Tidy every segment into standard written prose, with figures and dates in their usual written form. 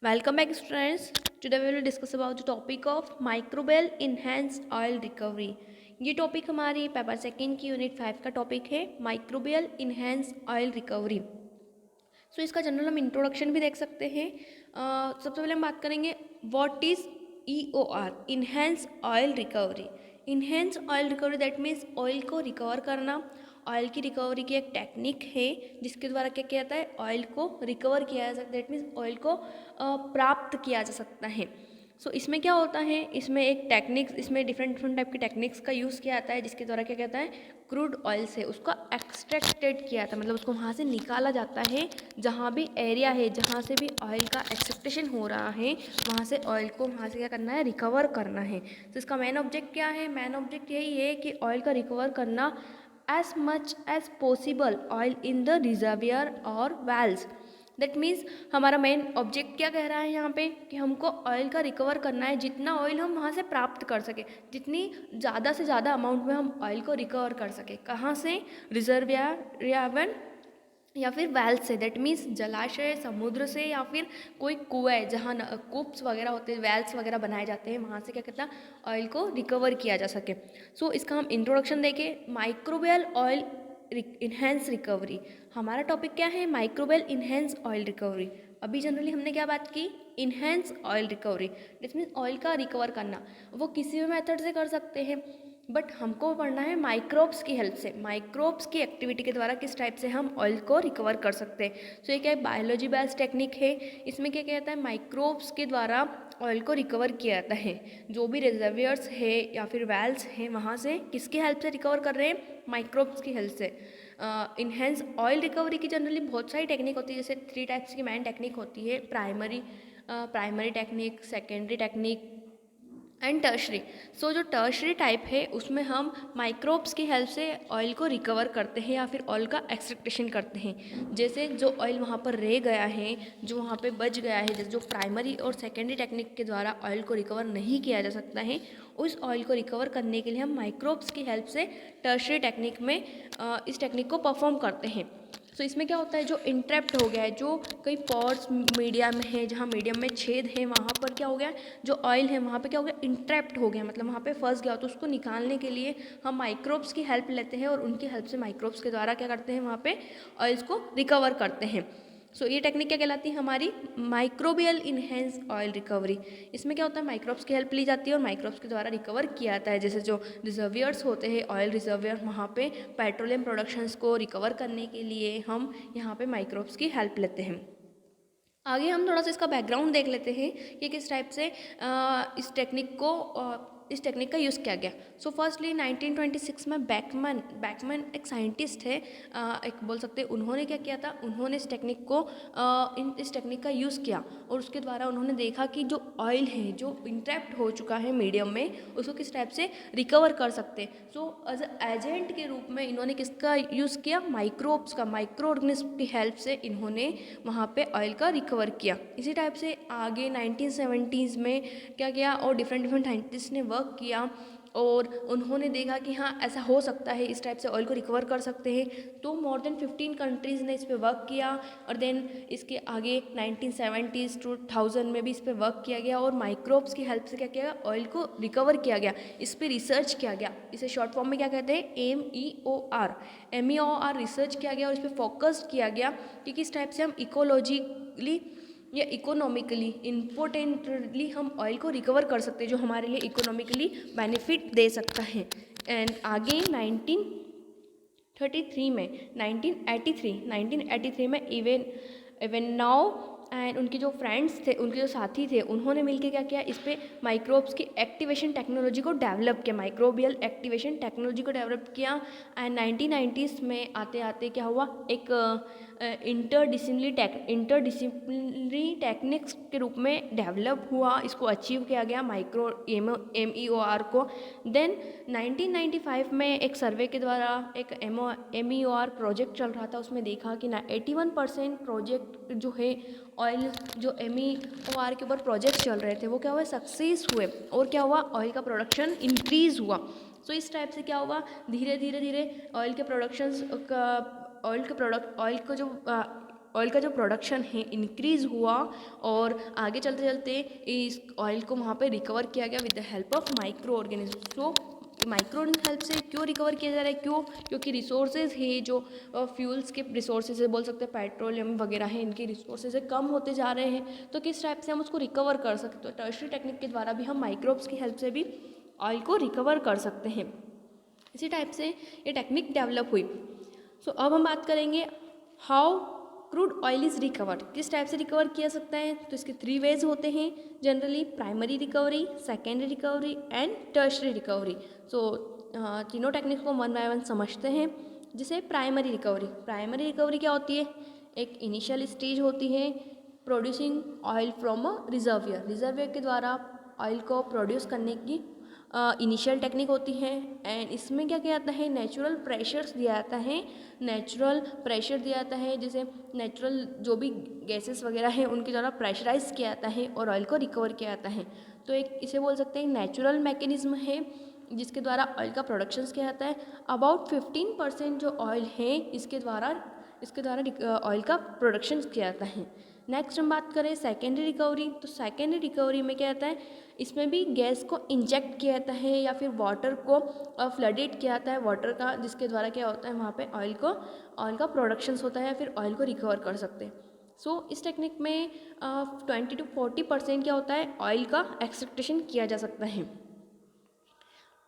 Welcome back students. Today we will discuss about the topic of microbial enhanced oil recovery. ये topic हमारी paper second की unit 5 का topic है microbial enhance oil recovery. सो इसका general हम introduction भी देख सकते हैं। सबसे पहले हम बात करेंगे what is EOR enhance oil recovery. Enhance oil recovery that means oil को रिकवर करना। ऑयल की रिकवरी की एक टेक्निक है जिसके द्वारा क्या किया जाता है, ऑयल को रिकवर किया जा सकता है, दैट मीन्स ऑयल को प्राप्त किया जा सकता है। सो इसमें क्या होता है, इसमें एक टेक्निक्स, इसमें डिफरेंट डिफरेंट टाइप की टेक्निक्स का यूज़ किया जाता है जिसके द्वारा क्या कहता है, क्रूड ऑयल से उसका एक्सट्रैक्टेड किया जाता है, मतलब उसको वहाँ से निकाला जाता है। जहाँ भी एरिया है जहाँ से भी ऑयल का एक्सट्रैक्शन हो रहा है वहाँ से ऑयल को वहाँ से क्या करना है, रिकवर करना है। तो इसका मेन ऑब्जेक्ट क्या है, मेन ऑब्जेक्ट यही है कि ऑयल का रिकवर करना as much as possible oil in the reservoir और wells। दैट मीन्स हमारा मेन ऑब्जेक्ट क्या कह रहा है यहाँ पे कि हमको ऑयल का रिकवर करना है, जितना ऑयल हम वहाँ से प्राप्त कर सके, जितनी ज़्यादा से ज़्यादा अमाउंट में हम ऑयल को रिकवर कर सके। कहाँ से, रिजर्वियर या फिर वेल से, दैट मीन्स जलाशय, समुद्र से, या फिर कोई कुएं है जहाँ कूप्स वगैरह होते हैं, वेल्स वगैरह बनाए जाते हैं, वहाँ से क्या कहता है, ऑयल को रिकवर किया जा सके। सो इसका हम इंट्रोडक्शन देखें, माइक्रोबियल ऑयल इन्हेंस रिकवरी। हमारा टॉपिक क्या है, माइक्रोबियल इन्हेंस ऑयल रिकवरी। अभी जनरली हमने क्या बात की, enhance oil recovery, this means oil का रिकवर करना। वो किसी भी मेथड से कर सकते हैं, बट हमको पढ़ना है माइक्रोब्स की हेल्प से, माइक्रोब्स की एक्टिविटी के द्वारा किस टाइप से हम ऑयल को रिकवर कर सकते हैं। सो ये क्या है, बायोलॉजी बेस्ड टेक्निक है। इसमें क्या कहता है, माइक्रोब्स के द्वारा ऑयल को रिकवर किया जाता है। जो भी रिजर्वियर्स है या फिर वेल्स हैं वहाँ से किसकी हेल्प से रिकवर कर रहे हैं, माइक्रोब्स की हेल्प से। इन्हेंस ऑयल रिकवरी की जनरली बहुत सारी टेक्निक होती है, जैसे 3 टाइप्स की मेन टेक्निक होती है, primary technique, secondary technique and tertiary. So जो टर्शरी टाइप है उसमें हम माइक्रोब्स की हेल्प से ऑयल को रिकवर करते हैं या फिर ऑयल का एक्सट्रैक्शन करते हैं। जैसे जो ऑयल वहाँ पर रह गया है, जो वहाँ पे बच गया है, जैसे जो प्राइमरी और सेकेंडरी टेक्निक के द्वारा ऑयल को रिकवर नहीं किया जा सकता है, उस ऑयल को रिकवर करने के लिए हम माइक्रोब्स की हेल्प से टर्शरी टेक्निक में इस टेक्निक को परफॉर्म करते हैं। सो इसमें क्या होता है, जो इंट्रैप्ट हो गया है, जो कई पॉर्स मीडिया में है, जहाँ मीडियम में छेद है, वहाँ पर क्या हो गया, जो ऑयल है वहाँ पे क्या हो गया, इंट्रैप्ट हो गया, मतलब वहाँ पे फंस गया। तो उसको निकालने के लिए हम माइक्रोब्स की हेल्प लेते हैं और उनकी हेल्प से माइक्रोब्स के द्वारा क्या करते हैं, वहाँ पे ऑयल्स को रिकवर करते हैं। सो ये टेक्निक क्या कहलाती है, हमारी माइक्रोबियल इन्हेंस ऑयल रिकवरी। इसमें क्या होता है, माइक्रोब्स की हेल्प ली जाती है और माइक्रोब्स के द्वारा रिकवर किया जाता है। जैसे जो रिजर्वियर्स होते हैं, ऑयल रिजर्वियर, वहाँ पे पेट्रोलियम प्रोडक्शंस को रिकवर करने के लिए हम यहाँ पे माइक्रोब्स की हेल्प लेते हैं। आगे हम थोड़ा सा इसका बैकग्राउंड देख लेते हैं कि किस टाइप से इस टेक्निक का यूज़ किया गया। सो फर्स्टली 1926 में बैकमैन एक साइंटिस्ट है, एक बोल सकते हैं, उन्होंने क्या किया था, उन्होंने इस टेक्निक का यूज़ किया और उसके द्वारा उन्होंने देखा कि जो ऑयल है जो इंट्रैप्ट हो चुका है मीडियम में, उसको किस टाइप से रिकवर कर सकते हैं। सो एज एजेंट के रूप में इन्होंने किसका यूज़ किया, माइक्रोब्स का, माइक्रो ऑर्गेनिज्म की हेल्प से इन्होंने वहाँ पे ऑयल का रिकवर किया। इसी टाइप से आगे 1970s में क्या किया, और डिफरेंट डिफरेंट साइंटिस्ट ने वर्क किया और उन्होंने देखा कि हाँ ऐसा हो सकता है, इस टाइप से ऑयल को रिकवर कर सकते हैं। तो मोर देन 15 कंट्रीज़ ने इस पर वर्क किया और देन इसके आगे 1970s 2000 में भी इस पर वर्क किया गया और माइक्रोब्स की हेल्प से क्या किया गया, ऑयल को रिकवर किया गया, इस पर रिसर्च किया गया। इसे शॉर्ट फॉर्म में क्या कहते हैं, MEOR रिसर्च किया गया और इस पर फोकस किया गया कि किस टाइप से हम इकोलॉजिकली या इकोनॉमिकली इम्पोर्टेंटली हम ऑयल को रिकवर कर सकते हैं, जो हमारे लिए इकोनॉमिकली बेनिफिट दे सकता है। एंड आगे 1983 में इवन नाउ एंड उनके जो फ्रेंड्स थे, उनके जो साथी थे, उन्होंने मिलकर क्या किया, इस पे माइक्रोब्स की एक्टिवेशन टेक्नोलॉजी को डेवलप किया, माइक्रोबियल एक्टिवेशन टेक्नोलॉजी को डेवलप किया। एंड 1990s में आते आते क्या हुआ, एक इंटरडिसिप्लिनरी टेक्निक्स के रूप में डेवलप हुआ, इसको अचीव किया गया MEOR को। देन 1995 में एक सर्वे के द्वारा एक MEOR प्रोजेक्ट चल रहा था, उसमें देखा कि 81% प्रोजेक्ट जो है ऑयल, जो MEOR के ऊपर प्रोजेक्ट चल रहे थे, वो क्या हुआ, सक्सेस हुए और क्या हुआ, ऑयल का प्रोडक्शन इंक्रीज हुआ। सो इस टाइप से क्या हुआ, धीरे धीरे ऑयल के प्रोडक्शंस का, ऑयल को जो ऑयल का जो प्रोडक्शन है इंक्रीज़ हुआ और आगे चलते चलते इस ऑयल को वहाँ पे रिकवर किया गया with the help of micro organism. तो माइक्रो हेल्प से क्यों रिकवर किया जा रहा है, क्यों? क्योंकि रिसोर्सेज है जो फ्यूल्स के रिसोर्सेज है, बोल सकते हैं पेट्रोलियम वगैरह है, इनके रिसोर्सेज है कम होते जा रहे हैं। तो किस टाइप से हम उसको रिकवर कर सकते हैं? तो टर्शरी टेक्निक के द्वारा भी हम माइक्रोब्स की हेल्प से भी ऑयल को रिकवर कर सकते हैं। इसी टाइप से ये टेक्निक डेवलप हुई। सो अब हम बात करेंगे how crude oil is recovered, किस टाइप से रिकवर किया सकता है। तो इसके 3 वेज होते हैं generally: primary recovery, secondary recovery and tertiary recovery. So तीनों टेक्निक्स को वन बाय वन समझते हैं। जैसे प्राइमरी रिकवरी, प्राइमरी रिकवरी क्या होती है? एक इनिशियल स्टेज होती है producing oil from a reservoir, reservoir के द्वारा ऑयल को प्रोड्यूस करने की इनिशियल टेक्निक होती है। एंड इसमें क्या किया जाता है? नेचुरल प्रेशर्स दिया जाता है, नेचुरल प्रेशर दिया जाता है, जैसे नेचुरल जो भी गैसेस वगैरह हैं उनके द्वारा प्रेशराइज किया जाता है और ऑयल को रिकवर किया जाता है। तो एक इसे बोल सकते हैं नेचुरल मैकेनिज्म है जिसके द्वारा ऑयल का प्रोडक्शन किया जाता है। अबाउट 15% जो ऑयल है इसके द्वारा ऑयल का प्रोडक्शन किया जाता है। नेक्स्ट हम बात करें सेकेंडरी रिकवरी। तो सेकेंडरी रिकवरी में क्या आता है? इसमें भी गैस को इंजेक्ट किया जाता है या फिर वाटर को फ्लडेड किया जाता है वाटर का, जिसके द्वारा क्या होता है वहाँ पे ऑयल का प्रोडक्शन होता है या फिर ऑयल को रिकवर कर सकते हैं। सो इस टेक्निक में 20 to 40% क्या होता है? ऑयल का एक्सट्रैक्शन किया जा सकता है।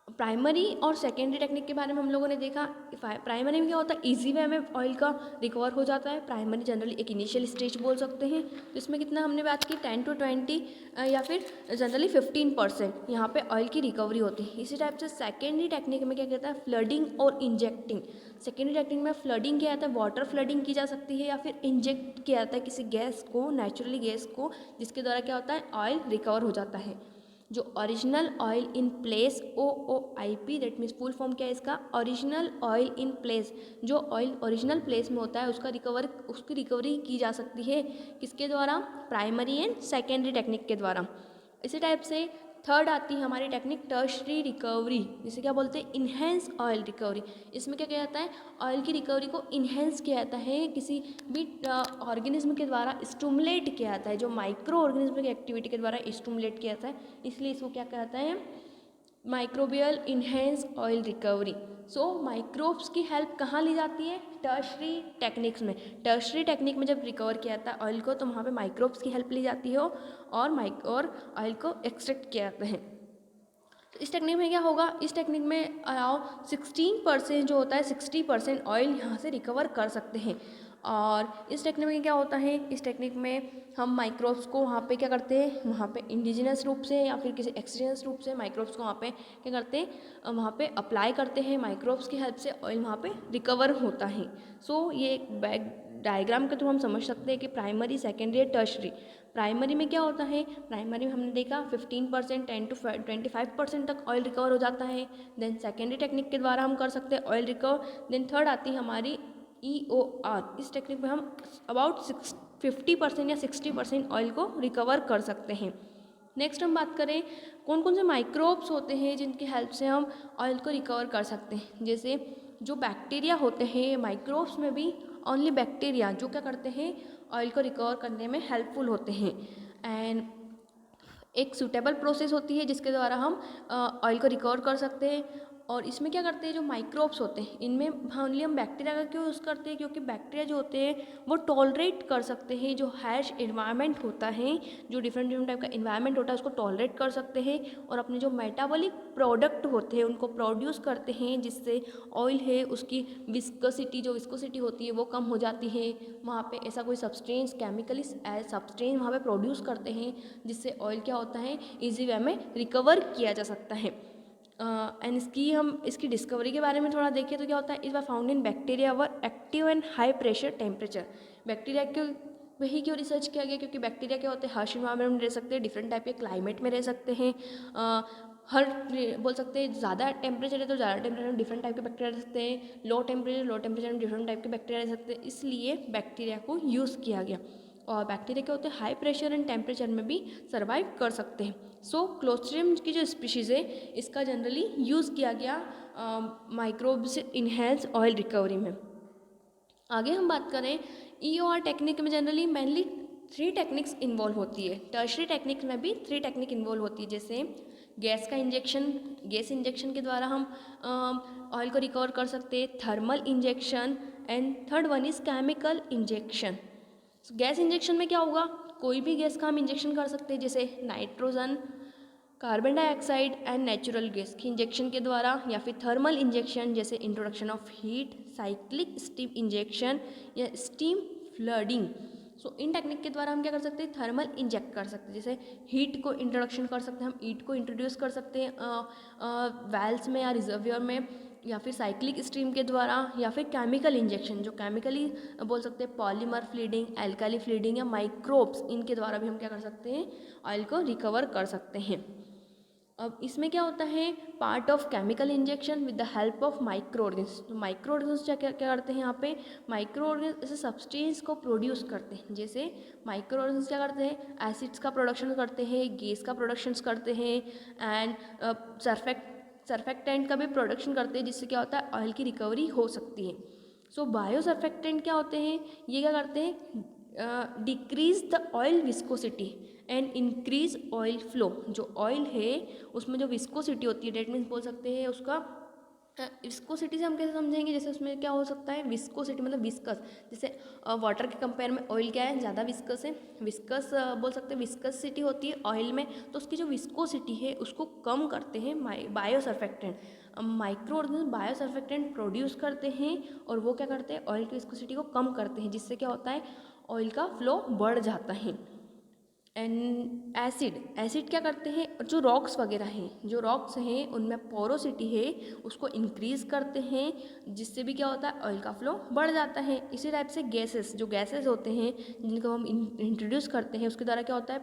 प्राइमरी और सेकेंडरी टेक्निक के बारे में हम लोगों ने देखा। प्राइमरी में क्या होता है? इजी वे में ऑयल का रिकवर हो जाता है। प्राइमरी जनरली एक इनिशियल स्टेज बोल सकते हैं। तो इसमें कितना हमने बात की 10 to 20 या फिर जनरली 15% यहाँ पे ऑयल की रिकवरी होती है। इसी टाइप से सेकेंडरी टेक्निक में क्या कहता है? फ्लडिंग और इंजेक्टिंग। सेकेंडरी टेक्निक में फ्लडिंग किया जाता है, वाटर फ्लडिंग की जा सकती है या फिर इंजेक्ट किया जाता है किसी गैस को, नेचुरली गैस को, जिसके द्वारा क्या होता है? ऑयल रिकवर हो जाता है। जो original oil in place OOIP, that means full form क्या है इसका? Original oil in place. जो ऑयल ओरिजिनल प्लेस में होता है उसकी रिकवरी की जा सकती है किसके द्वारा? प्राइमरी एंड सेकेंडरी टेक्निक के द्वारा। इसी टाइप से थर्ड आती है हमारी टेक्निक टर्शरी रिकवरी, जिसे क्या बोलते हैं? Enhance oil recovery. इसमें क्या किया जाता है? ऑयल की रिकवरी को इन्हेंस किया जाता है, किसी भी ऑर्गेनिज्म के द्वारा स्टूमुलेट किया जाता है, जो माइक्रो ऑर्गेनिज्म की एक्टिविटी के द्वारा स्टूमुलेट किया जाता है, इसलिए इसको क्या कहता है? Microbial enhance oil recovery. So microbes की हेल्प कहाँ ली जाती है? टर्शरी टेक्निक्स में। टर्शरी टेक्निक में जब रिकवर किया जाता है ऑयल को तो वहाँ पे माइक्रोब्स की हेल्प ली जाती है और ऑयल को एक्सट्रैक्ट किया जाता है। तो इस टेक्निक में क्या होगा? इस टेक्निक में अराउंड 16% जो होता है 60% ऑयल यहाँ से रिकवर कर सकते हैं। और इस टेक्निक में क्या होता है? इस टेक्निक में हम माइक्रोब्स को वहाँ पे क्या करते हैं? वहाँ पे इंडिजिनस रूप से या फिर किसी एक्सटेंस रूप से माइक्रोब्स को वहाँ पे क्या करते हैं? वहाँ पे अप्लाई करते हैं। माइक्रोब्स की हेल्प से ऑयल वहाँ पे रिकवर होता है। सो ये एक बैग डायग्राम के थ्रू हम समझ सकते हैं कि प्राइमरी, सेकेंडरी और टर्शरी। प्राइमरी में क्या होता है? प्राइमरी में हमने देखा 15%, 10 to 25% तक ऑयल रिकवर हो जाता है। देन सेकेंडरी टेक्निक के द्वारा हम कर सकते हैं ऑयल रिकवर। देन थर्ड आती है हमारी EOR। इस टेक्निक में हम अबाउट 50% या 60% ऑयल को रिकवर कर सकते हैं। नेक्स्ट हम बात करें कौन कौन से माइक्रोब्स होते हैं जिनकी हेल्प से हम ऑयल को रिकवर कर सकते हैं। जैसे जो बैक्टीरिया होते हैं, माइक्रोब्स में भी ओनली बैक्टीरिया जो क्या करते हैं? ऑयल को रिकवर करने में हेल्पफुल होते हैं। एंड एक सूटेबल प्रोसेस होती है जिसके द्वारा हम ऑयल को रिकवर कर सकते हैं। और इसमें क्या करते हैं? जो माइक्रोब्स होते हैं इनमें ओनली हम बैक्टीरिया का क्यों यूज़ करते हैं? क्योंकि बैक्टीरिया जो होते हैं वो टॉलरेट कर सकते हैं, जो हैश इन्वायरमेंट होता है, जो डिफरेंट टाइप का इन्वायरमेंट होता है उसको टॉलरेट कर सकते हैं और अपने जो मेटाबॉलिक प्रोडक्ट होते हैं उनको प्रोड्यूस करते हैं, जिससे ऑयल है उसकी विस्कोसिटी होती है वो कम हो जाती है। वहाँ पे ऐसा कोई सब्सटेंस केमिकली सब्सटेंस वहाँ पे प्रोड्यूस करते हैं जिससे ऑयल क्या होता है? ईजी वे में रिकवर किया जा सकता है। एंड इसकी डिस्कवरी के बारे में थोड़ा देखें तो क्या होता है? इस बार found in bacteria were active and high pressure temperature. Bacteria क्यों वही क्यों रिसर्च किया गया? क्योंकि बैक्टीरिया क्या होते हैं? हार्श इन्वायरमेंट में रह सकते हैं, डिफरेंट टाइप के क्लाइमेट में रह सकते हैं। हर बोल सकते हैं ज़्यादा टेम्परेचर है तो ज़्यादा टेम्परेचर में डिफरेंट टाइप के बैक्टीरिया रह सकते हैं, लो टेम्परेचर में डिफरेंट टाइप के बैक्टीरिया रह सकते हैं, इसलिए बैक्टीरिया को यूज़ किया गया। और बैक्टीरिया क्या होते हैं? हाई प्रेशर एंड टेम्परेचर में भी सर्वाइव कर सकते हैं। सो क्लोस्ट्रिडियम की जो स्पीशीज़ है इसका जनरली यूज़ किया गया माइक्रोब्स इन्हेंस ऑयल रिकवरी में। आगे हम बात करें EOR टेक्निक में जनरली मेनली 3 टेक्निक्स इन्वॉल्व होती है। टर्शरी टेक्निक में भी 3 टेक्निक इन्वॉल्व होती है, जैसे गैस का इंजेक्शन, गैस इंजेक्शन के द्वारा हम ऑयल को रिकवर कर सकते हैं, thermal injection, and third one is chemical injection. Gas injection में क्या होगा, कोई भी गैस का हम इंजेक्शन कर सकते हैं, जैसे nitrogen, carbon dioxide and natural gas की इंजेक्शन के द्वारा, या फिर थर्मल इंजेक्शन जैसे introduction of heat, cyclic steam injection या स्टीम फ्लडिंग। सो इन टेक्निक के द्वारा हम क्या कर सकते हैं, थर्मल इंजेक्ट कर सकते हैं, जैसे हीट को इंट्रोडक्शन कर सकते हैं, हम हीट को इंट्रोड्यूस कर सकते हैं वेल्स में या रिजर्वियर में, या फिर साइक्लिक स्ट्रीम के द्वारा, या फिर केमिकल इंजेक्शन जो केमिकली बोल सकते हैं पॉलीमर फ्लीडिंग, एल्काली फ्लीडिंग या माइक्रोब्स, इनके द्वारा भी हम क्या कर सकते हैं, ऑयल को रिकवर कर सकते हैं। अब इसमें क्या होता है, part of chemical injection with the help of micro organs. तो माइक्रो ऑर्गेन्स क्या क्या करते हैं, यहाँ पे माइक्रो ऑर्गेन्स ऐसे सब्सटेंस को प्रोड्यूस करते हैं, जैसे माइक्रो ऑर्गेन्स क्या करते हैं, एसिड्स का प्रोडक्शन करते हैं, गैस का प्रोडक्शन करते हैं, एंड सर्फेक्टेंट का भी प्रोडक्शन करते हैं, जिससे क्या होता है, ऑयल की रिकवरी हो सकती है। सो बायो सर्फेक्टेंट क्या होते हैं, ये क्या करते हैं, decrease the oil viscosity and increase oil flow. जो ऑयल है उसमें जो विस्कोसिटी होती है, डेट मीन्स बोल सकते हैं उसका विस्कोसिटी से हम कैसे समझेंगे, जैसे उसमें क्या हो सकता है, विस्कोसिटी मतलब विस्कस, जैसे वाटर के कंपेयर में ऑयल क्या है, ज़्यादा विस्कस है, विस्कस बोल सकते हैं, विस्कसिटी होती है ऑयल में, तो उसकी जो विस्कोसिटी है उसको कम करते हैं bio surfactant. Micro organism bio surfactant produce करते हैं और वो क्या करते हैं, ऑयल की विस्कोसिटी को कम करते हैं, जिससे क्या होता है, ऑयल का फ्लो बढ़ जाता है। एंड एसिड क्या करते हैं, जो रॉक्स वगैरह हैं, जो रॉक्स हैं उनमें पोरोसिटी है उसको इंक्रीज़ करते हैं, जिससे भी क्या होता है, ऑयल का फ्लो बढ़ जाता है। इसी टाइप से गैसेस, जो गैसेस होते हैं जिनको हम इंट्रोड्यूस करते हैं, उसके द्वारा क्या होता है,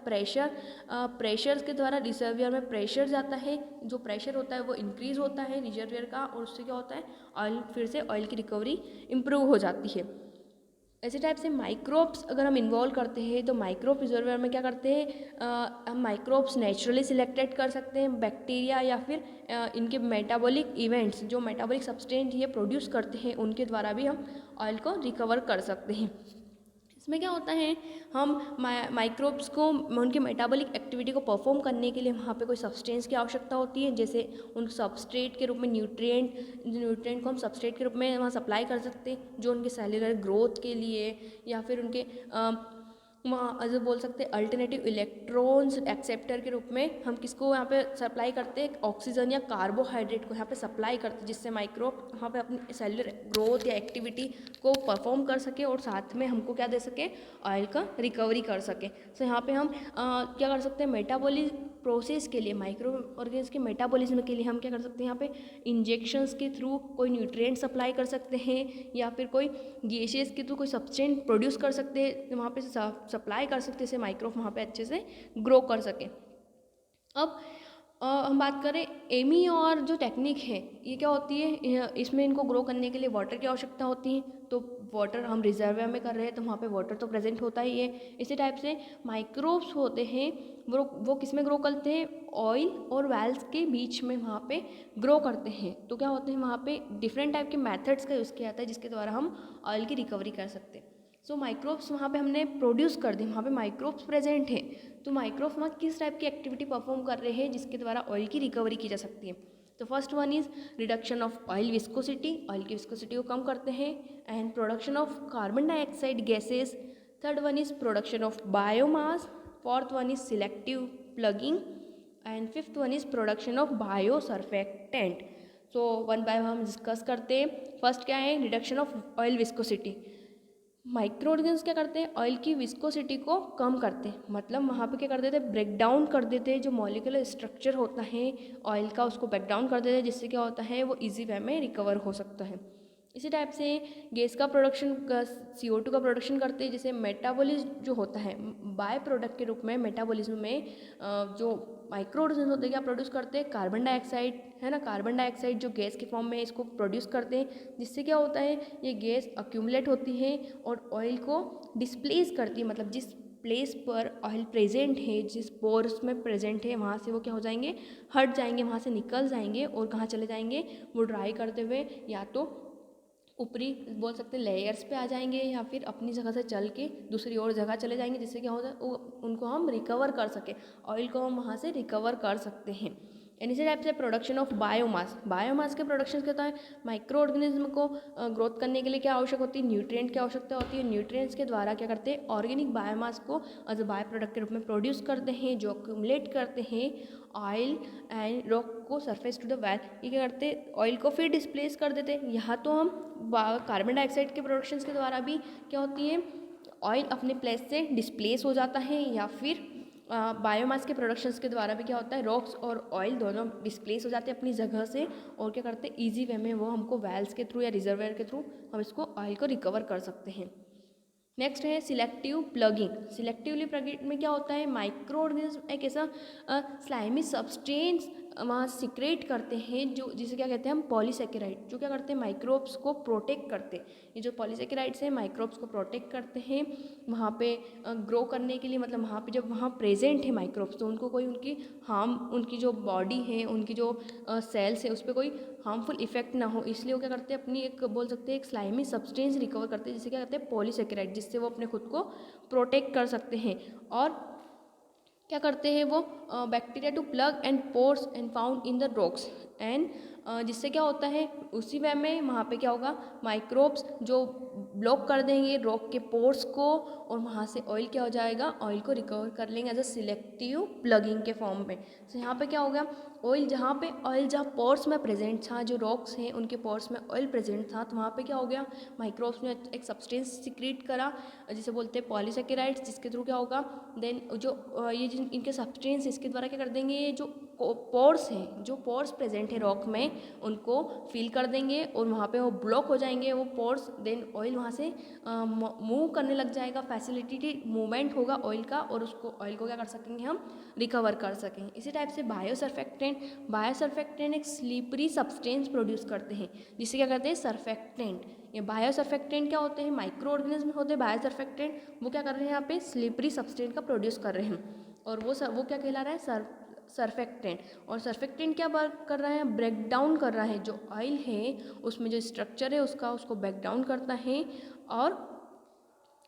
प्रेशर के द्वारा रिजर्वियर में प्रेशर जाता है, जो प्रेशर होता है वो इंक्रीज़ होता है रिजर्वियर का, और उससे क्या होता है, ऑयल फिर से ऑयल की रिकवरी इम्प्रूव हो जाती है। ऐसे टाइप से माइक्रोब्स अगर हम इन्वॉल्व करते हैं, तो माइक्रोब प्रिजर्वर में क्या करते हैं, हम माइक्रोब्स नेचुरली सिलेक्टेड कर सकते हैं, बैक्टीरिया या फिर इनके मेटाबॉलिक इवेंट्स, जो मेटाबॉलिक सब्सटेंस ये प्रोड्यूस करते हैं, उनके द्वारा भी हम ऑयल को रिकवर कर सकते हैं। इसमें क्या होता है, हम माइक्रोब्स को उनके मेटाबॉलिक एक्टिविटी को परफॉर्म करने के लिए वहाँ पे कोई सब्सटेंस की आवश्यकता होती है, जैसे उन सबस्ट्रेट के रूप में न्यूट्रिएंट को हम सबस्ट्रेट के रूप में वहाँ सप्लाई कर सकते हैं, जो उनके सेल्युलर ग्रोथ के लिए, या फिर उनके वहाँ जो बोल सकते हैं अल्टरनेटिव इलेक्ट्रॉन्स एक्सेप्टर के रूप में हम किसको यहाँ पे सप्लाई करते हैं, ऑक्सीजन या कार्बोहाइड्रेट को यहाँ पे सप्लाई करते हैं, जिससे माइक्रोब वहाँ पे अपनी सेल्युलर ग्रोथ या एक्टिविटी को परफॉर्म कर सके और साथ में हमको क्या दे सके, ऑयल का रिकवरी कर सके। सो यहाँ पे हम क्या कर सकते हैं, मेटाबॉलिज्म प्रोसेस के लिए, माइक्रो ऑर्गेन्स के मेटाबॉलिज्म के लिए हम क्या कर सकते हैं, यहाँ पे इंजेक्शंस के थ्रू कोई न्यूट्रिएंट सप्लाई कर सकते हैं, या फिर कोई गैसेस के थ्रू कोई सब्सटेंस प्रोड्यूस कर सकते हैं, वहाँ पे सप्लाई कर सकते हैं, जैसे माइक्रोब वहाँ पे अच्छे से ग्रो कर सके। अब हम बात करें एमी और जो टेक्निक है, ये क्या होती है, इसमें इनको ग्रो करने के लिए वाटर की आवश्यकता होती है, तो वाटर हम रिजर्वियर में कर रहे हैं तो वहाँ पे वाटर तो प्रेजेंट होता ही है। इसी टाइप से माइक्रोब्स होते हैं, वो किस में ग्रो करते हैं, ऑयल और वेल्स के बीच में वहाँ पे ग्रो करते हैं। तो क्या होते हैं, वहाँ पे डिफरेंट टाइप के मेथड्स का यूज़ किया जाता है, जिसके द्वारा हम ऑयल की रिकवरी कर सकते हैं। सो माइक्रोब्स वहाँ पे हमने प्रोड्यूस कर दी, वहाँ पे माइक्रोब्स प्रेजेंट हैं, तो माइक्रोब्स वहाँ किस टाइप की एक्टिविटी परफॉर्म कर रहे हैं, जिसके द्वारा ऑयल की रिकवरी की जा सकती है। तो first one is reduction of oil viscosity, oil की विस्कोसिटी को कम करते हैं, and production of carbon dioxide gases. Third one is production of biomass. Fourth one is selective plugging, and fifth one is production of bio surfactant. So one by one हम discuss करते हैं। First क्या है, reduction of oil viscosity. Micro organs क्या करते हैं, oil की viscosity को कम करते हैं, मतलब वहाँ पे क्या कर देते हैं, ब्रेक डाउन कर देते हैं, जो मॉलिक्यूलर स्ट्रक्चर होता है ऑयल का उसको ब्रेक डाउन कर देते हैं, जिससे क्या होता है, वो इजी वे में रिकवर हो सकता है। इसी टाइप से गैस का प्रोडक्शन, CO2 का प्रोडक्शन करते हैं, जैसे मेटाबॉलिज्म जो होता है, बाय प्रोडक्ट के रूप में मेटाबॉलिज्म में जो माइक्रो ऑर्गेन्स होते हैं क्या प्रोड्यूस करते हैं, कार्बन डाइऑक्साइड, है ना, कार्बन डाइऑक्साइड जो गैस के फॉर्म में इसको प्रोड्यूस करते हैं, जिससे क्या होता है, ये गैस अक्यूमुलेट होती है और ऑयल को डिस्प्लेस करती है, मतलब जिस प्लेस पर ऑयल प्रेजेंट है, जिस पोर्स में प्रेजेंट है, वहाँ से वो क्या हो जाएंगे, हट जाएंगे, वहाँ से निकल जाएंगे और कहाँ चले जाएंगे, वो ड्राई करते हुए या तो ऊपरी बोल सकते हैं लेयर्स पे आ जाएंगे या फिर अपनी जगह से चल के दूसरी और जगह चले जाएंगे, जिससे क्या होता है उनको हम रिकवर कर सकें, ऑयल को हम वहाँ से रिकवर कर सकते हैं। एंड इसी टाइप से प्रोडक्शन ऑफ बायोमास, बायोमास के प्रोडक्शन क्या होता है, माइक्रो ऑर्गेनिज्म को ग्रोथ करने के लिए क्या आवश्यक होती है, न्यूट्रिएंट की आवश्यकता होती है। न्यूट्रिएंट्स के द्वारा क्या करते हैं, ऑर्गेनिक बायोमास को एज अ बाय प्रोडक्ट के रूप में प्रोड्यूस करते हैं, जो अक्यूमुलेट करते हैं ऑयल एंड रॉक को सरफेस टू द वेल। ये क्या करते हैं, ऑयल को फिर डिस्प्लेस कर देते हैं। यहाँ तो हम कार्बन डाइऑक्साइड के प्रोडक्शंस के द्वारा भी क्या होती है, ऑयल अपने प्लेस से डिस्प्लेस हो जाता है, या फिर बायोमास के प्रोडक्शंस के द्वारा भी क्या होता है, रॉक्स और ऑयल दोनों डिस्प्लेस हो जाते हैं अपनी जगह से, और क्या करते हैं ईजी वे में वो हमको वेल्स के थ्रू या रिजर्वेयर के थ्रू हम इसको ऑयल को रिकवर कर सकते हैं। नेक्स्ट है सिलेक्टिव प्लगिंग। सिलेक्टिवली प्लगिंग में क्या होता है, माइक्रो ऑर्गेनिज्म एक ऐसा स्लाइमी सब्सटेंस वहाँ सिक्रेट करते हैं जो जिसे क्या कहते हैं हम पॉलीसेकेराइड, जो क्या करते हैं माइक्रोब्स को प्रोटेक्ट करते हैं। ये जो पॉलीसेकेराइड्स हैं माइक्रोब्स को प्रोटेक्ट करते हैं वहाँ पे ग्रो करने के लिए, मतलब वहाँ पे जब वहाँ प्रेजेंट है माइक्रोब्स तो उनको कोई उनकी हार्म, उनकी जो बॉडी है, उनकी जो सेल्स है उस पर कोई हार्मफुल इफेक्ट ना हो, इसलिए वो क्या करते हैं अपनी एक बोल सकते हैं एक स्लाइमी सब्सटेंस रिकवर करते हैं, जिसे क्या कहते हैं पॉलीसेकेराइड, जिससे वो अपने खुद को प्रोटेक्ट कर सकते हैं। और क्या करते हैं वो bacteria to plug and pores and found in the rocks and जिससे क्या होता है उसी वे में वहाँ पे क्या होगा, माइक्रोब्स जो ब्लॉक कर देंगे रॉक के पोर्स को, और वहाँ से ऑयल क्या हो जाएगा, ऑयल को रिकवर कर लेंगे एज अ सिलेक्टिव प्लगिंग के फॉर्म में। तो यहाँ पे क्या होगा, ऑयल जहाँ पोर्स में प्रेजेंट था, जो रॉक्स हैं उनके पोर्स में ऑयल प्रेजेंट था, तो वहाँ पे क्या हो गया, माइक्रोब्स ने एक सब्सटेंस सिक्रीट करा जिसे बोलते हैं पॉलीसेकेराइड्स, जिसके थ्रू क्या होगा देन जो ये जिन इनके सब्सटेंस इसके द्वारा क्या कर देंगे, ये जो पोर्स हैं, जो पोर्स प्रेजेंट है रॉक में उनको फिल कर देंगे और वहाँ पे वो ब्लॉक हो जाएंगे वो पोर्स, देन ऑयल वहाँ से मूव करने लग जाएगा, फैसिलिटेटेड मूवमेंट होगा ऑयल का, और उसको ऑयल को क्या कर सकेंगे हम रिकवर कर सकें। इसी टाइप से बायोसर्फेक्टेंट एक स्लीपरी सब्सटेंस प्रोड्यूस करते हैं, जिसे क्या करते हैं सरफेक्टेंट। ये बायोसर्फेक्टेंट क्या होते हैं, माइक्रो ऑर्गेनिज्म होते हैं बायोसर्फेक्टेंट, वो क्या कर रहे हैं यहाँ पे स्लीपरी सब्सटेंट का प्रोड्यूस कर रहे हैं, और वो क्या कहला रहा है सरफेक्टेंट। और सरफेक्टेंट क्या वर्क कर रहा है, ब्रेक डाउन कर रहा है, जो ऑयल है उसमें जो स्ट्रक्चर है उसका उसको ब्रेक डाउन करता है, और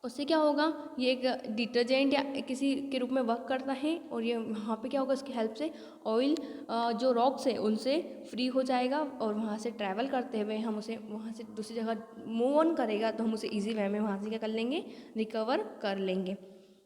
उससे क्या होगा, ये एक डिटर्जेंट या किसी के रूप में वर्क करता है, और ये वहाँ पे क्या होगा, इसकी हेल्प से ऑयल जो रॉक्स है उनसे फ्री हो जाएगा, और वहाँ से ट्रैवल करते हुए हम उसे वहाँ से दूसरी जगह मूव ऑन करेगा, तो हम उसे इजी वे में वहाँ से क्या कर लेंगे, रिकवर कर लेंगे।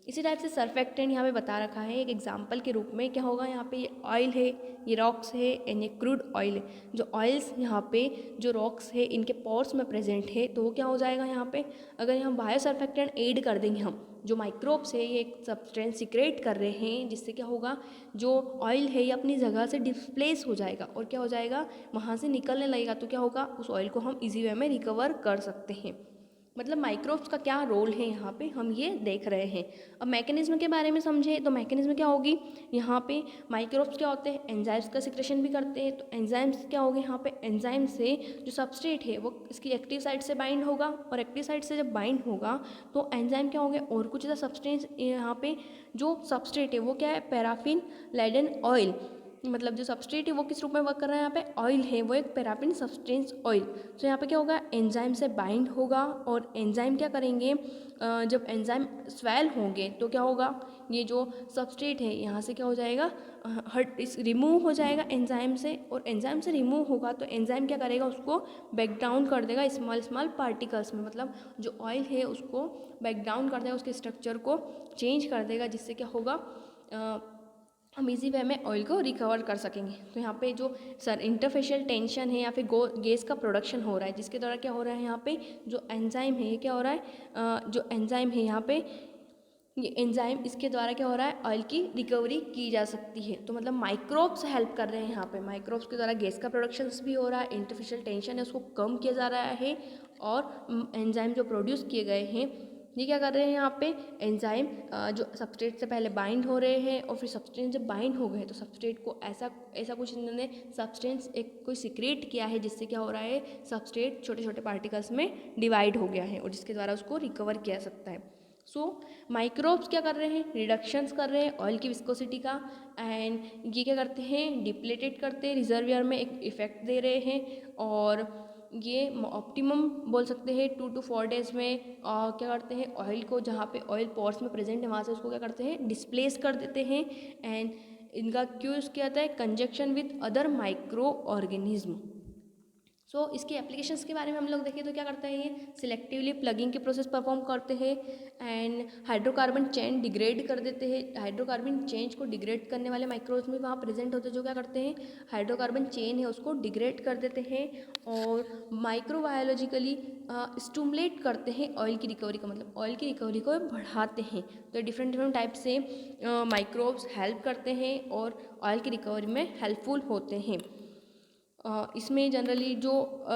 इसी टाइप से सरफेक्टेंट यहाँ पे बता रखा है एक एग्जांपल के रूप में, क्या होगा यहाँ पे, ये ऑयल है, ये रॉक्स है एंड ये क्रूड ऑयल है, जो ऑयल्स यहाँ पे जो रॉक्स है इनके पोर्स में प्रेजेंट है, तो वो क्या हो जाएगा यहाँ पे, अगर हम बायो सरफेक्टेंट ऐड कर देंगे, हम जो माइक्रोब्स है ये एक सब्सटेंस सिक्रेट कर रहे हैं, जिससे क्या होगा जो ऑयल है ये अपनी जगह से डिस्प्लेस हो जाएगा, और क्या हो जाएगा वहाँ से निकलने लगेगा, तो क्या होगा उस ऑयल को हम इजी वे में रिकवर कर सकते हैं। मतलब माइक्रोब्स का क्या रोल है यहाँ पे हम ये देख रहे हैं। अब मैकेनिज्म के बारे में समझे तो मैकेनिज्म क्या होगी, यहाँ पे माइक्रोब्स क्या होते हैं, एंजाइम्स का सिक्रेशन भी करते हैं, तो एंजाइम्स क्या होंगे यहाँ पे, एंजाइम से जो सबस्ट्रेट है वो इसकी एक्टिव साइड से बाइंड होगा, और एक्टिव साइड से जब बाइंड होगा तो एंजाइम क्या होंगे, और कुछ ऐसा सब्सटेंस यहाँ पे जो सबस्ट्रेट है वो क्या है, पैराफिन लेडन ऑयल, मतलब जो सबस्ट्रेट है वो किस रूप में वर्क कर रहा है, यहाँ पे ऑयल है वो एक पैराफिन सब्सटेंस ऑयल। तो यहाँ पे क्या होगा, एंजाइम से बाइंड होगा, और एंजाइम क्या करेंगे, जब एंजाइम स्वेल होंगे तो क्या होगा, ये जो सबस्ट्रेट है यहाँ से क्या हो जाएगा, हट इस रिमूव हो जाएगा एंजाइम से, और एंजाइम से रिमूव होगा तो एंजाइम क्या करेगा, उसको ब्रेक डाउन कर देगा स्मॉल स्मॉल पार्टिकल्स में, मतलब जो ऑयल है उसको ब्रेक डाउन कर देगा, उसके स्ट्रक्चर को चेंज कर देगा, जिससे क्या होगा हम इजी वे में ऑयल को रिकवर कर सकेंगे। तो यहाँ पे जो इंटरफेशियल टेंशन है या फिर गैस का प्रोडक्शन हो रहा है, जिसके द्वारा क्या हो रहा है, यहाँ पे जो एंजाइम है ये क्या हो रहा है, जो एंजाइम है यहाँ पे ये एंजाइम इसके द्वारा क्या हो रहा है, ऑयल की रिकवरी की जा सकती है। तो मतलब माइक्रोब्स हेल्प कर रहे हैं यहाँ पे, माइक्रोब्स के द्वारा गैस का प्रोडक्शन भी हो रहा है, इंटरफेशियल टेंशन है उसको कम किया जा रहा है, और एंजाइम जो प्रोड्यूस किए गए हैं ये क्या कर रहे हैं, यहाँ पे एंजाइम जो सबस्ट्रेट से पहले बाइंड हो रहे हैं, और फिर सबस्टेंस जब बाइंड हो गए तो सबस्ट्रेट को ऐसा ऐसा कुछ इन्होंने सब्सटेंस एक कोई सिक्रेट किया है, जिससे क्या हो रहा है, सबस्ट्रेट छोटे छोटे पार्टिकल्स में डिवाइड हो गया है, और जिसके द्वारा उसको रिकवर किया जा सकता है। सो माइक्रोब्स क्या कर रहे हैं, रिडक्शंस कर रहे हैं ऑयल की विस्कोसिटी का, एंड ये क्या करते हैं, डिप्लेटेड करते हैं, रिजर्वियर में एक इफेक्ट दे रहे हैं, और ये ऑप्टिमम बोल सकते हैं 2 to 4 डेज़ में क्या करते हैं, ऑयल को जहाँ पे ऑयल पोर्स में प्रेजेंट है वहाँ से उसको क्या करते हैं, डिस्प्लेस कर देते हैं। एंड इनका क्यों यूज़ किया जाता है, conjunction with other micro organism. So इसके एप्लीकेशंस के बारे में हम लोग देखें तो क्या करता है, ये सिलेक्टिवली प्लगिंग की प्रोसेस परफॉर्म करते हैं एंड हाइड्रोकार्बन चेन डिग्रेड कर देते हैं। हाइड्रोकार्बन चेन को डिग्रेड करने वाले माइक्रोब्स में वहाँ प्रेजेंट होते हैं जो क्या करते हैं, हाइड्रोकार्बन चेन है उसको डिग्रेड कर देते हैं और माइक्रोबायोलॉजिकली स्टूमुलेट करते हैं ऑयल की रिकवरी का, मतलब ऑयल की रिकवरी को बढ़ाते हैं। तो डिफरेंट डिफरेंट टाइप से माइक्रोब्स हेल्प करते हैं और ऑयल की रिकवरी में हेल्पफुल होते हैं। इसमें जनरली जो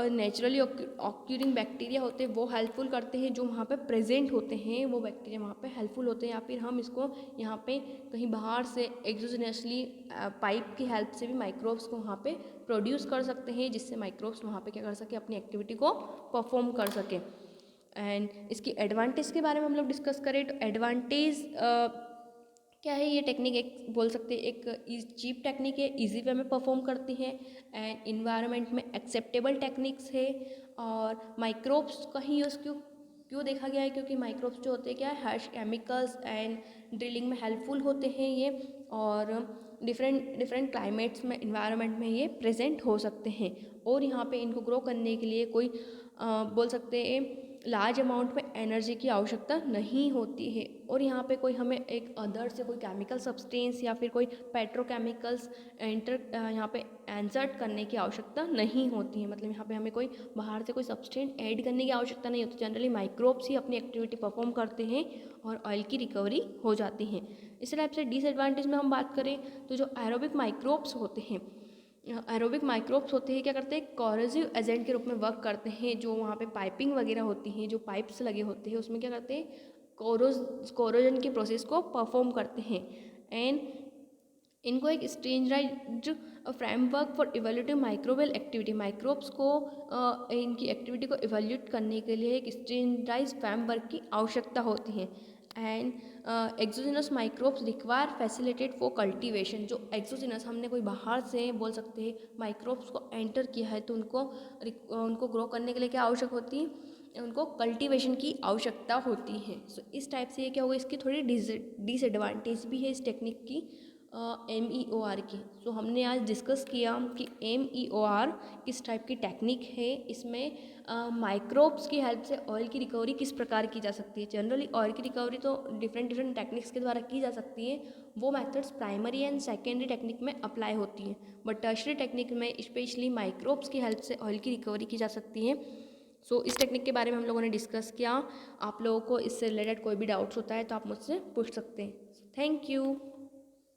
नेचुरली ऑक्यूरिंग बैक्टीरिया होते हैं वो हेल्पफुल करते हैं, जो वहाँ पे प्रेजेंट होते हैं वो बैक्टीरिया वहाँ पे हेल्पफुल होते हैं, या फिर हम इसको यहाँ पे कहीं बाहर से एक्सोजेनसली पाइप की हेल्प से भी माइक्रोब्स को वहाँ पे प्रोड्यूस कर सकते हैं, जिससे माइक्रोब्स वहाँ पे क्या कर सके, अपनी एक्टिविटी को परफॉर्म कर सके। एंड इसकी एडवांटेज के बारे में हम लोग डिस्कस करें तो एडवांटेज क्या है, ये टेक्निक एक बोल सकते हैं एक चीप टेक्निक है, इजी वे में परफॉर्म करती है एंड इन्वायरमेंट में एक्सेप्टेबल टेक्निक्स है। और माइक्रोब्स का ही यूज़ क्यों क्यों देखा गया है, क्योंकि माइक्रोब्स जो होते हैं क्या है, हार्श केमिकल्स एंड ड्रिलिंग में हेल्पफुल होते हैं ये, और डिफरेंट डिफरेंट क्लाइमेट्स में इन्वायरमेंट में ये प्रेजेंट हो सकते हैं। और यहाँ पे इनको ग्रो करने के लिए कोई बोल सकते हैं लार्ज अमाउंट में एनर्जी की आवश्यकता नहीं होती है। और यहाँ पे कोई हमें एक अदर से कोई केमिकल सब्सटेंस या फिर कोई पेट्रोकेमिकल्स यहाँ पे इंसर्ट करने की आवश्यकता नहीं होती है, मतलब यहाँ पे हमें कोई बाहर से कोई सब्सटेंस ऐड करने की आवश्यकता नहीं होती। जनरली माइक्रोब्स ही अपनी एक्टिविटी परफॉर्म करते हैं और ऑयल की रिकवरी हो जाती है। इस टाइप से डिसएडवांटेज में हम बात करें तो जो एरोबिक माइक्रोब्स होते हैं, एरोबिक माइक्रोब्स होते हैं क्या करते हैं, कोरोसिव एजेंट के रूप में वर्क करते हैं। जो वहाँ पे पाइपिंग वगैरह होती हैं, जो पाइप्स लगे होते हैं उसमें क्या करते हैं, कोरोजन की प्रोसेस को परफॉर्म करते हैं। एंड इनको एक standardized framework for evaluating microbial activity, microbes को इनकी एक्टिविटी को इवैल्यूएट करने के लिए एक स्टैंडर्डाइज्ड फ्रेमवर्क की आवश्यकता होती है। And exogenous microbes require facilitate for cultivation, जो एक्सोजिनस हमने कोई बाहर से बोल सकते हैं माइक्रोब्स को एंटर किया है तो उनको ग्रो करने के लिए क्या आवश्यक होती है, उनको कल्टीवेशन की आवश्यकता होती है। सो इस टाइप से ये क्या होगा, इसकी थोड़ी डिसएडवांटेज भी है इस टेक्निक की MEOR की। सो हमने आज डिस्कस किया कि MEOR किस टाइप की टेक्निक है, इसमें माइक्रोब्स की हेल्प से ऑयल की रिकवरी किस प्रकार की जा सकती है। जनरली ऑयल की रिकवरी तो डिफरेंट डिफरेंट टेक्निक्स के द्वारा की जा सकती है, वो methods primary and secondary technique में अप्लाई होती हैं, बट टर्शरी टेक्निक में स्पेशली माइक्रोब्स की हेल्प से ऑयल की रिकवरी की जा सकती है। सो इस टेक्निक के बारे में हम लोगों ने डिस्कस किया। आप लोगों को इससे रिलेटेड कोई भी डाउट्स होता है तो आप मुझसे पूछ सकते हैं। Thank you.